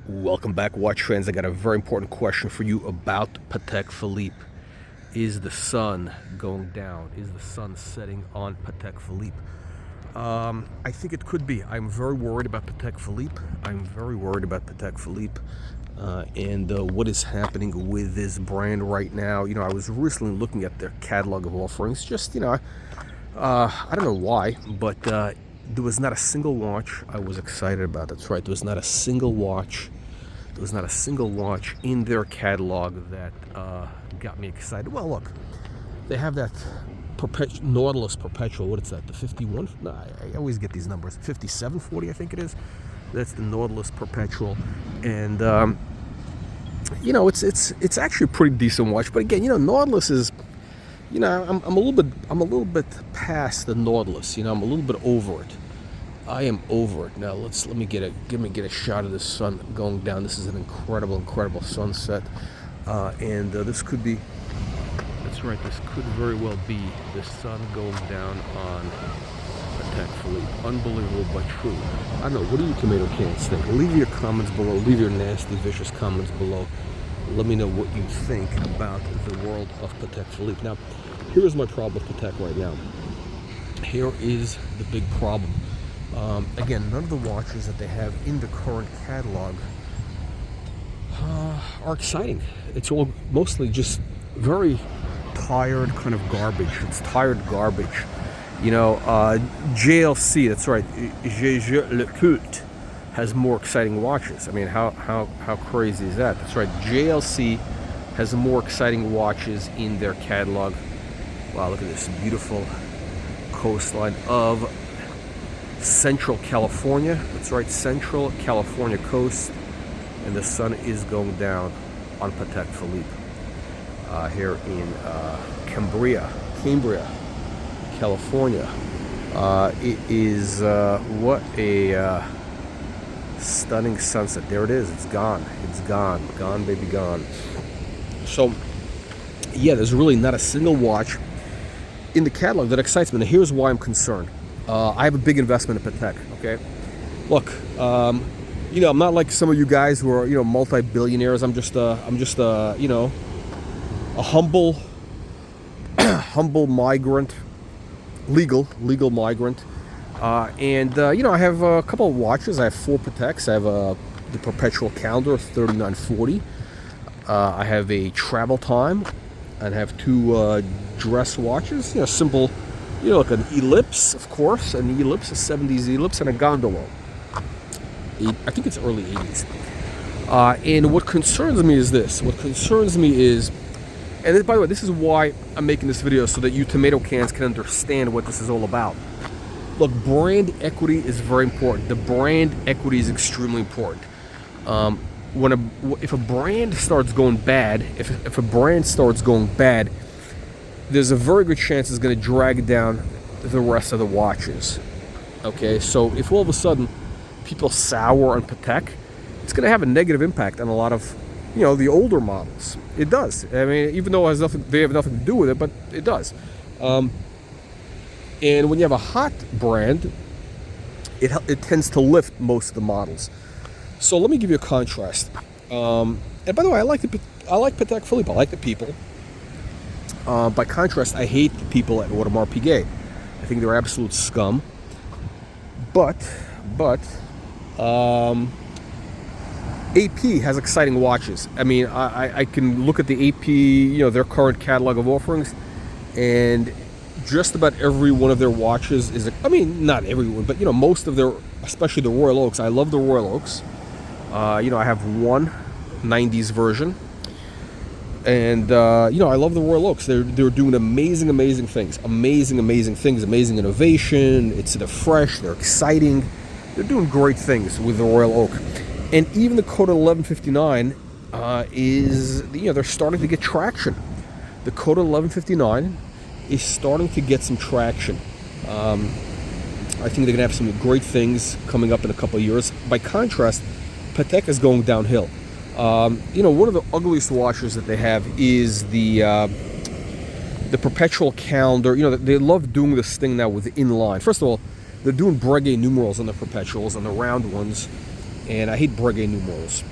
Welcome back, watch fans. I got a very important question for you about Patek Philippe. Is the sun going down? Is the sun setting on Patek Philippe? I think it could be. I'm very worried about Patek Philippe. And what is happening with this brand right now. I was recently looking at their catalog of offerings. I don't know why, but there was not a single watch I was excited about. That's right. There was not a single watch in their catalog that got me excited. Well, look, they have that Nautilus Perpetual. What is that? The 51? No, I always get these numbers. 5740, I think it is. That's the Nautilus Perpetual, and it's actually a pretty decent watch. But again, Nautilus is, I'm a little bit past the Nautilus. I'm a little bit over it. I am over it. Now let me get a shot of the sun going down. This is an incredible sunset, and this could be. That's right. This could very well be the sun going down on Patek Philippe. Unbelievable but true. I don't know. What do you tomato cans think? Leave your comments below. Leave your nasty, vicious comments below. Let me know what you think about the world of Patek Philippe. Now, here's my problem with Patek right now. Here is the big problem. Again, none of the watches that they have in the current catalog are exciting. It's all mostly just very tired kind of garbage. It's tired garbage. JLC, that's right, Jaeger Le Culte, has more exciting watches. I mean, how crazy is that? That's right, JLC has more exciting watches in their catalog. Wow, look at this beautiful coastline of Central California. That's right, Central California coast, and the sun is going down on Patek Philippe here in Cambria, California. It is what a stunning sunset. There it is. It's gone, baby, gone. So yeah, there's really not a single watch in the catalog that excites me. Now here's why I'm concerned. I have a big investment in Patek. Okay, look, I'm not like some of you guys who are multi-billionaires. I'm just a humble migrant, legal migrant, and I have a couple of watches. I have 4 Pateks. I have the Perpetual Calendar 3940. I have a Travel Time, and I have 2 dress watches. Simple. Like an Ellipse, of course, an Ellipse, a 70s Ellipse, and a Gondolo. I think it's early 80s. And what concerns me is this. And by the way, this is why I'm making this video, so that you tomato cans can understand what this is all about. Look, brand equity is very important. The brand equity is extremely important. If a brand starts going bad, if a brand starts going bad, there's a very good chance it's going to drag down the rest of the watches. Okay, so if all of a sudden people sour on Patek, it's going to have a negative impact on a lot of, the older models. It does. I mean, even though they have nothing to do with it, but it does. And when you have a hot brand, it tends to lift most of the models. So let me give you a contrast. And by the way, I like Patek Philippe. I like the people. By contrast, I hate the people at Audemars Piguet. I think they're absolute scum. But AP has exciting watches. I mean, I can look at the AP, their current catalog of offerings, and just about every one of their watches is, not everyone, but most of their, especially the Royal Oaks. I love the Royal Oaks. I have one 90s version. And I love the Royal Oaks. They're doing amazing things, amazing innovation. They're fresh, they're exciting. They're doing great things with the Royal Oak. And even the Coda 1159 they're starting to get traction. The Coda 1159 is starting to get some traction. I think they're gonna have some great things coming up in a couple of years. By contrast, Patek is going downhill. One of the ugliest watches that they have is the Perpetual Calendar. They love doing this thing now with inline. First of all, they're doing Breguet numerals on the Perpetuals, on the round ones. and I hate Breguet numerals.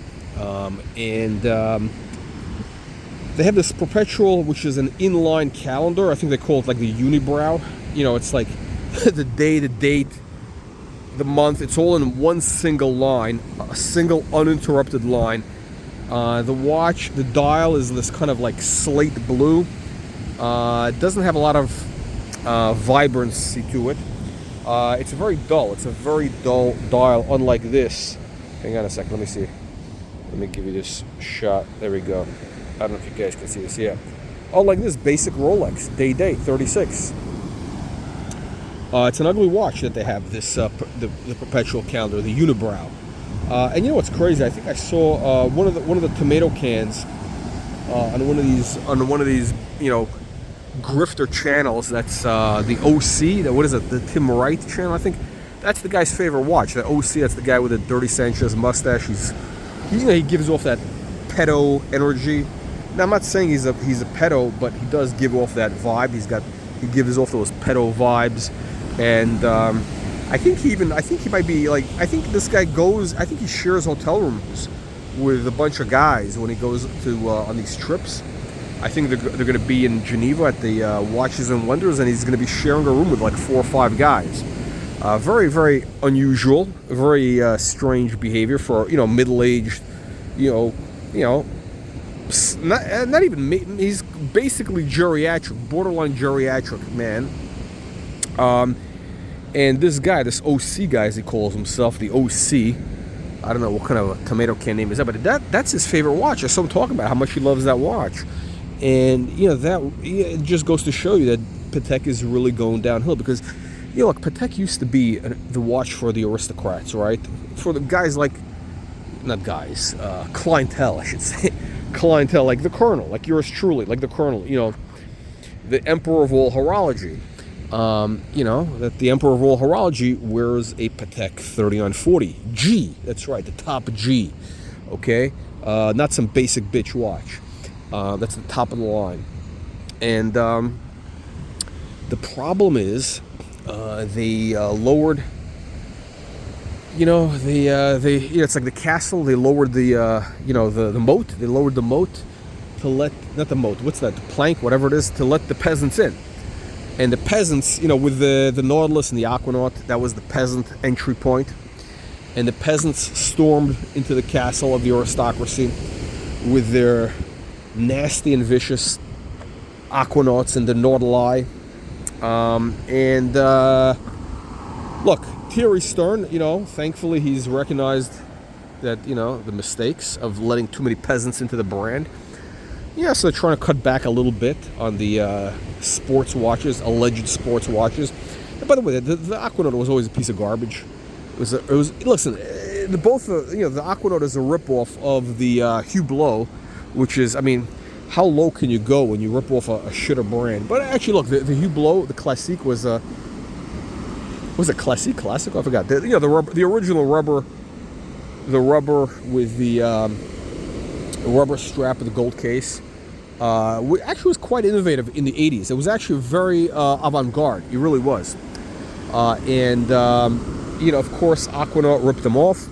They have this perpetual, which is an inline calendar. I think they call it like the unibrow. You know, it's like the day, the date, the month. It's all in one single line, a single uninterrupted line. The watch, the dial is this kind of like slate blue. It doesn't have a lot of vibrancy to it. It's very dull. It's a very dull dial, unlike this. Hang on a second, let me see. Let me give you this shot. There we go. I don't know if you guys can see this. Yeah. Unlike this basic Rolex, day, 36. It's an ugly watch that they have, this the perpetual calendar, the unibrow. And you know what's crazy? I think I saw one of the tomato cans on one of these you know, grifter channels. That's the OC. What is it? The Tim Wright channel. I think that's the guy's favorite watch. The OC. That's the guy with the Dirty Sanchez mustache. He gives off that pedo energy. Now I'm not saying he's a pedo, but he does give off that vibe. He gives off those pedo vibes. And I think he might be like, I think this guy goes, I think he shares hotel rooms with a bunch of guys when he goes to on these trips. I think they're going to be in Geneva at the Watches and Wonders, and he's going to be sharing a room with like 4 or 5 guys. Very, very unusual, very strange behavior for, you know, middle-aged, not even, he's basically geriatric, borderline geriatric man. And this guy, this OC guy, as he calls himself, the OC, I don't know what kind of a tomato can name is that, but that's his favorite watch. That's what I'm talking about, how much he loves that watch. And, you know, it just goes to show you that Patek is really going downhill, because, you know, look, Patek used to be the watch for the aristocrats, right? For the guys like, not guys, clientele, I should say. Clientele, like the Colonel, like yours truly, like the Colonel, you know, the Emperor of all horology. You know, that the Emperor of all horology wears a Patek 3940 G. That's right, the top G. Okay? Not some basic bitch watch. That's the top of the line. And the problem is they lowered, you know, it's like the castle. They lowered the moat. They lowered the moat to let, not the moat, what's that, the plank, whatever it is, to let the peasants in. And the peasants, you know, with the Nautilus and the Aquanaut, that was the peasant entry point. And the peasants stormed into the castle of the aristocracy with their nasty and vicious Aquanauts and the Nautili. Look, Thierry Stern, you know, thankfully he's recognized that, you know, the mistakes of letting too many peasants into the brand. Yeah, so they're trying to cut back a little bit on the sports watches, alleged sports watches. And by the way, the Aquanaut was always a piece of garbage. It was listen, the Aquanaut is a ripoff of the Hublot, which is, I mean, how low can you go when you rip off a shitter brand? But actually, look, the Hublot, the Classique was it Classique? I forgot. The original rubber, the rubber with the rubber strap with the gold case, actually was quite innovative in the 80s. It was actually very avant-garde. It really was. Of course, Aquanaut ripped them off.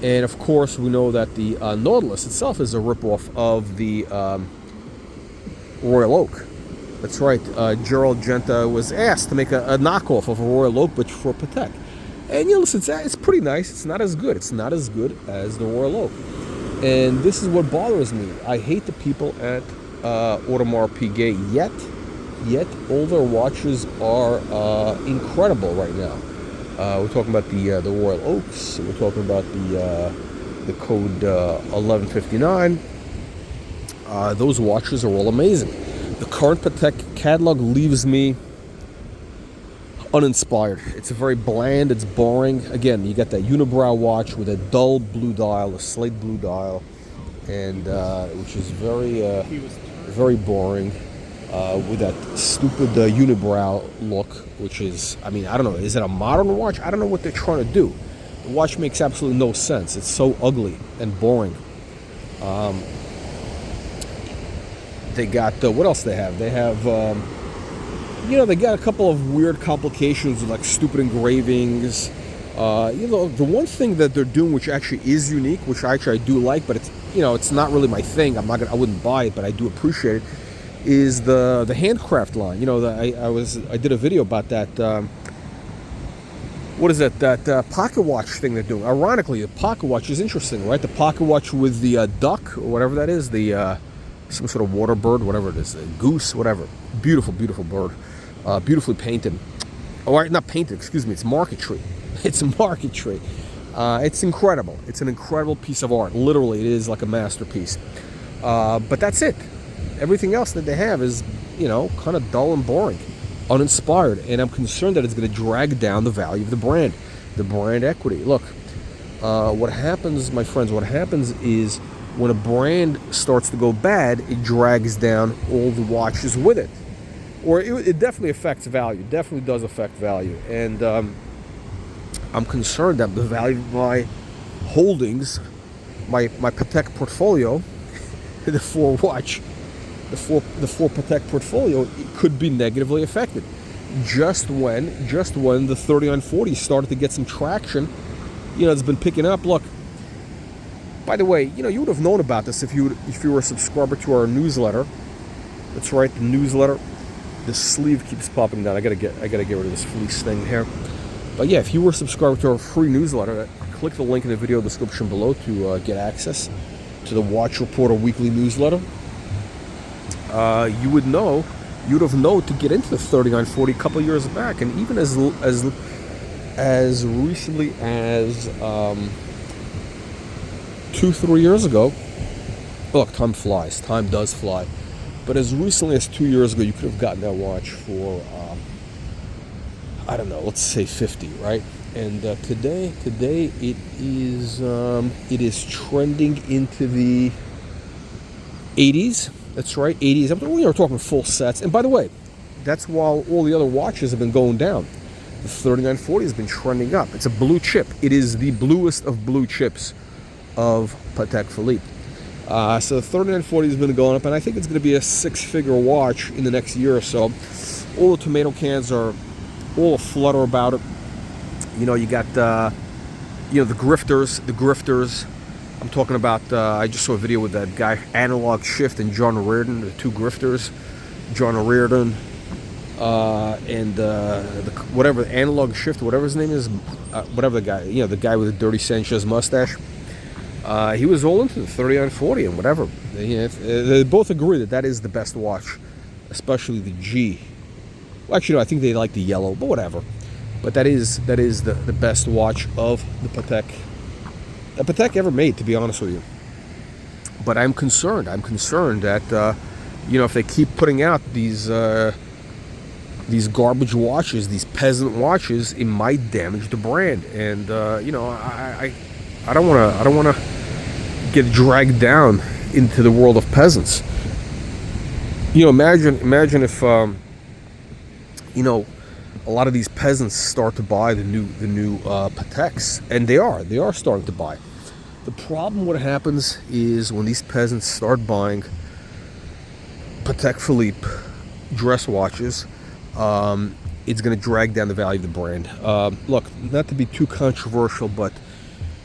And of course, we know that the Nautilus itself is a ripoff of the Royal Oak. That's right. Gerald Genta was asked to make a knockoff of a Royal Oak, but for Patek. And listen, it's pretty nice. It's not as good. It's not as good as the Royal Oak. And this is what bothers me. I hate the people at Audemars Piguet. Yet all their watches are incredible right now. We're talking about the Royal Oaks. We're talking about the code 1159. Those watches are all amazing. The current Patek catalog leaves me uninspired. It's very bland. It's boring. Again, you got that unibrow watch with a dull blue dial, a slate blue dial, and which is very boring. With that stupid unibrow look, which is, I mean, I don't know, is it a modern watch? I don't know what they're trying to do. The watch makes absolutely no sense. It's so ugly and boring. They got, what else they have? They have, they got a couple of weird complications with like stupid engravings. The one thing that they're doing, which actually is unique, which I do like, but it's not really my thing. I wouldn't buy it, but I do appreciate it. Is the handcraft line? I did a video about that. What is it? That pocket watch thing they're doing. Ironically, the pocket watch is interesting, right? The pocket watch with the duck or whatever that is, the some sort of water bird, whatever it is, a goose, whatever. Beautiful, beautiful bird, beautifully painted. Oh, not painted. Excuse me. It's marquetry. It's marquetry. It's incredible. It's an incredible piece of art. Literally, it is like a masterpiece. But that's it. Everything else that they have is, kind of dull and boring, uninspired, and I'm concerned that it's going to drag down the value of the brand equity. Look, what happens, my friends, is when a brand starts to go bad, it drags down all the watches with it. Or it definitely affects value, definitely does affect value. And I'm concerned that the value of my holdings, my Patek portfolio, the four Patek portfolio, could be negatively affected just when the 3940 started to get some traction. It's been picking up. Look, by the way, you would have known about this if you were a subscriber to our newsletter. That's right, the newsletter. The sleeve keeps popping down. I gotta get rid of this fleece thing here. But yeah, if you were a subscriber to our free newsletter, click the link in the video description below to get access to the Watch Reporter weekly newsletter. You would have known to get into the 3940 a couple of years back, and even as recently as 2-3 years ago. Look, time flies. Time does fly. But as recently as 2 years ago, you could have gotten that watch for I don't know, let's say 50, right? And today it is trending into the 80s. That's right, 80s. We are talking full sets. And by the way, that's while all the other watches have been going down. The 3940 has been trending up. It's a blue chip. It is the bluest of blue chips of Patek Philippe. So the 3940 has been going up, and I think it's going to be a six-figure watch in the next year or so. All the tomato cans are all aflutter about it. You got the grifters. I'm talking about, I just saw a video with that guy, Analog Shift and John Reardon, the two grifters. John Reardon and whatever, Analog Shift, whatever his name is, whatever the guy, the guy with the dirty Sanchez mustache. He was all into the 3940 and whatever. They both agree that is the best watch, especially the G. Well, actually, no, I think they like the yellow, but whatever. But that is the best watch of the Patek ever made, to be honest with you. But I'm concerned that if they keep putting out these garbage watches, these peasant watches, it might damage the brand. And I don't want to get dragged down into the world of peasants. Imagine if a lot of these peasants start to buy the new Pateks, and they are starting to buy. The problem, what happens is when these peasants start buying Patek Philippe dress watches, it's going to drag down the value of the brand. Look, not to be too controversial, but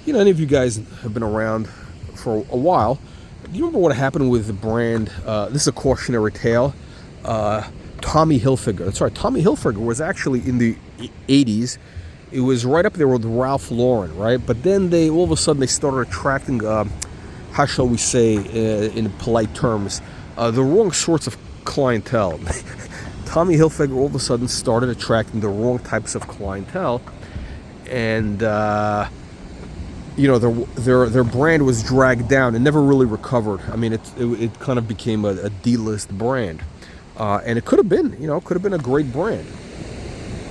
any of you guys have been around for a while. Do you remember what happened with the brand? This is a cautionary tale. Tommy Hilfiger. That's right. Tommy Hilfiger was actually in the 80s. It was right up there with Ralph Lauren, right? But then all of a sudden they started attracting, how shall we say, in polite terms, the wrong sorts of clientele. Tommy Hilfiger all of a sudden started attracting the wrong types of clientele, and their brand was dragged down and never really recovered. I mean, it kind of became a D-list brand. And it could have been, a great brand.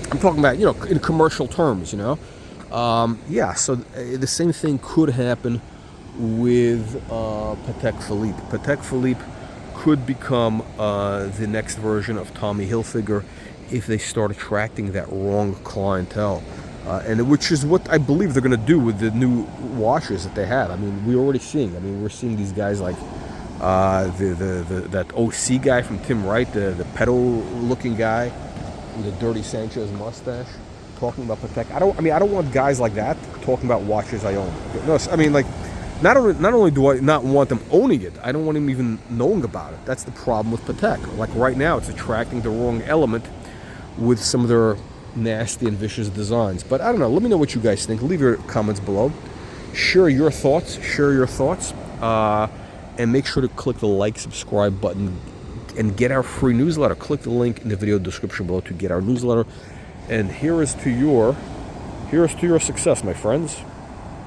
I'm talking about, in commercial terms, So the same thing could happen with Patek Philippe. Patek Philippe could become the next version of Tommy Hilfiger if they start attracting that wrong clientele. And which is what I believe they're going to do with the new watches that they have. I mean, we're seeing these guys like that OC guy from Tim Wright, the pedal-looking guy with the dirty Sanchez mustache. talking about Patek. I don't want guys like that talking about watches I own. No, I mean, like, not only do I not want them owning it, I don't want them even knowing about it. That's the problem with Patek. Like right now, it's attracting the wrong element with some of their nasty and vicious designs. But I don't know. Let me know what you guys think. Leave your comments below. Share your thoughts. And make sure to click the like, subscribe button, and get our free newsletter. Click the link in the video description below to get our newsletter. And here is to your success, my friends.